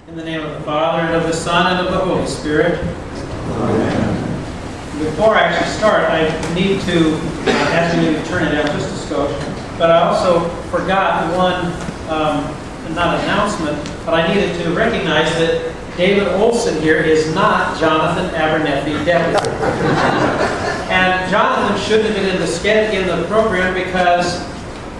In the name of the Father, and of the Son, and of the Holy Spirit. Amen. Before I actually start, I need to ask you to turn it down just a skosh. But I also forgot one, not announcement, but I needed to recognize that David Olson here is not Jonathan Abernethy Deputy. And Jonathan shouldn't have been in the program because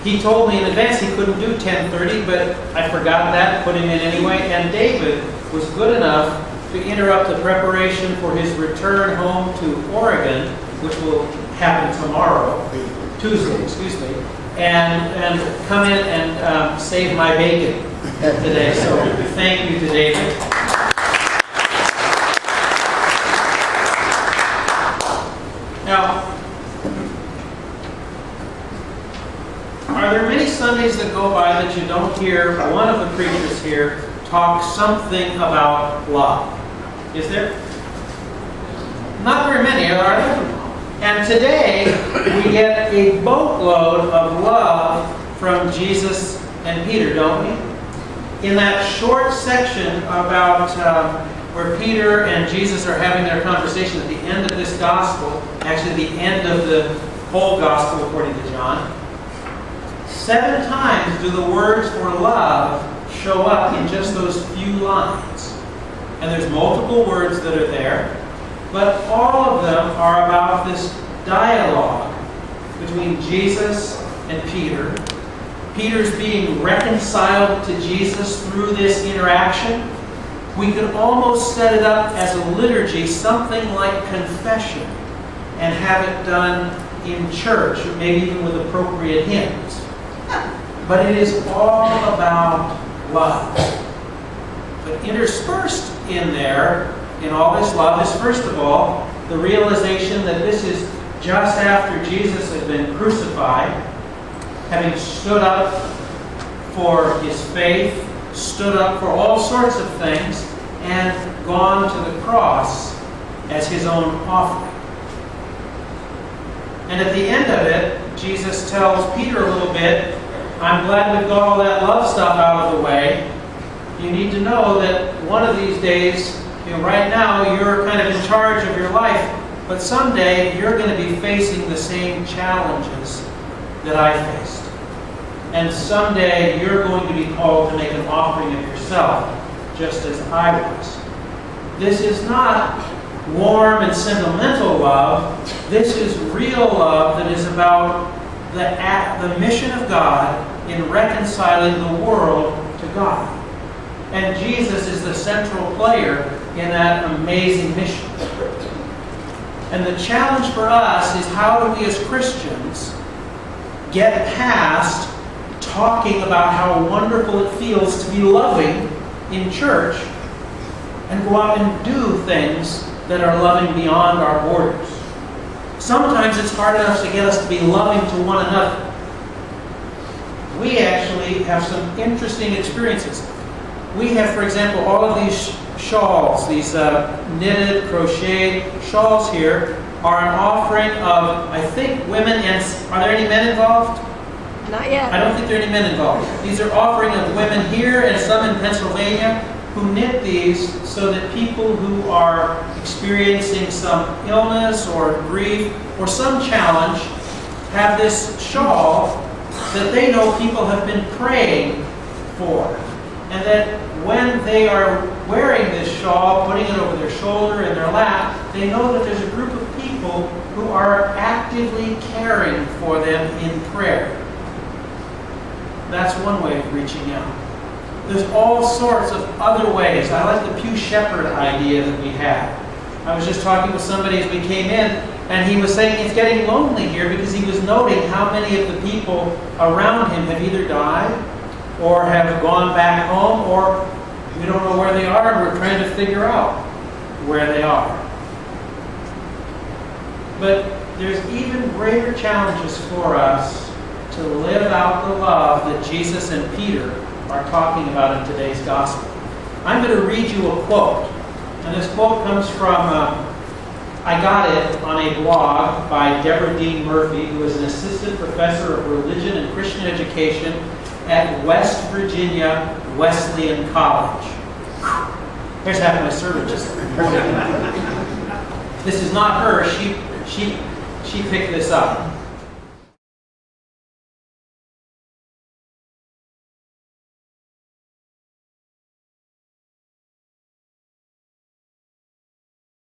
he told me in advance he couldn't do 10:30, but I forgot that, put him in anyway. And David was good enough to interrupt the preparation for his return home to Oregon, which will happen Tuesday, excuse me, and come in and save my bacon today. So thank you to David. Now, are there many Sundays that go by that you don't hear one of the preachers here talk something about love? Is there? Not very many, are there? And today, we get a boatload of love from Jesus and Peter, don't we? In that short section about where Peter and Jesus are having their conversation at the end of this gospel, actually the end of the whole gospel according to John, 7 times do the words for love show up in just those few lines. And there's multiple words that are there, but all of them are about this dialogue between Jesus and Peter. Peter's being reconciled to Jesus through this interaction. We could almost set it up as a liturgy, something like confession, and have it done in church, or maybe even with appropriate hymns. But it is all about love. But interspersed in there, in all this love, is first of all the realization that this is just after Jesus had been crucified, having stood up for his faith, stood up for all sorts of things, and gone to the cross as his own offering. And at the end of it, Jesus tells Peter a little bit, I'm glad we've got all that love stuff out of the way. You need to know that one of these days, right now you're kind of in charge of your life, but someday you're going to be facing the same challenges that I faced. And someday you're going to be called to make an offering of yourself, just as I was. This is not warm and sentimental love. This is real love that is about the mission of God in reconciling the world to God. And Jesus is the central player in that amazing mission. And the challenge for us is, how do we as Christians get past talking about how wonderful it feels to be loving in church and go out and do things that are loving beyond our borders? Sometimes it's hard enough to get us to be loving to one another. We actually have some interesting experiences. We have, for example, all of these shawls, these knitted, crocheted shawls here, are an offering of, I think, women, and are there any men involved? Not yet. I don't think there are any men involved. These are offering of women here and some in Pennsylvania who knit these so that people who are experiencing some illness or grief or some challenge have this shawl that they know people have been praying for. And that when they are wearing this shawl, putting it over their shoulder and their lap, they know that there's a group of people who are actively caring for them in prayer. That's one way of reaching out. There's all sorts of other ways. I like the Pew Shepherd idea that we have. I was just talking with somebody as we came in, and he was saying it's getting lonely here because he was noting how many of the people around him have either died or have gone back home, or we don't know where they are, and we're trying to figure out where they are. But there's even greater challenges for us to live out the love that Jesus and Peter are talking about in today's gospel. I'm going to read you a quote. And this quote comes from, I got it on a blog by Deborah Dean Murphy, who is an assistant professor of religion and Christian education at West Virginia Wesleyan College. Here's half my sermon just. This is not her. She picked this up.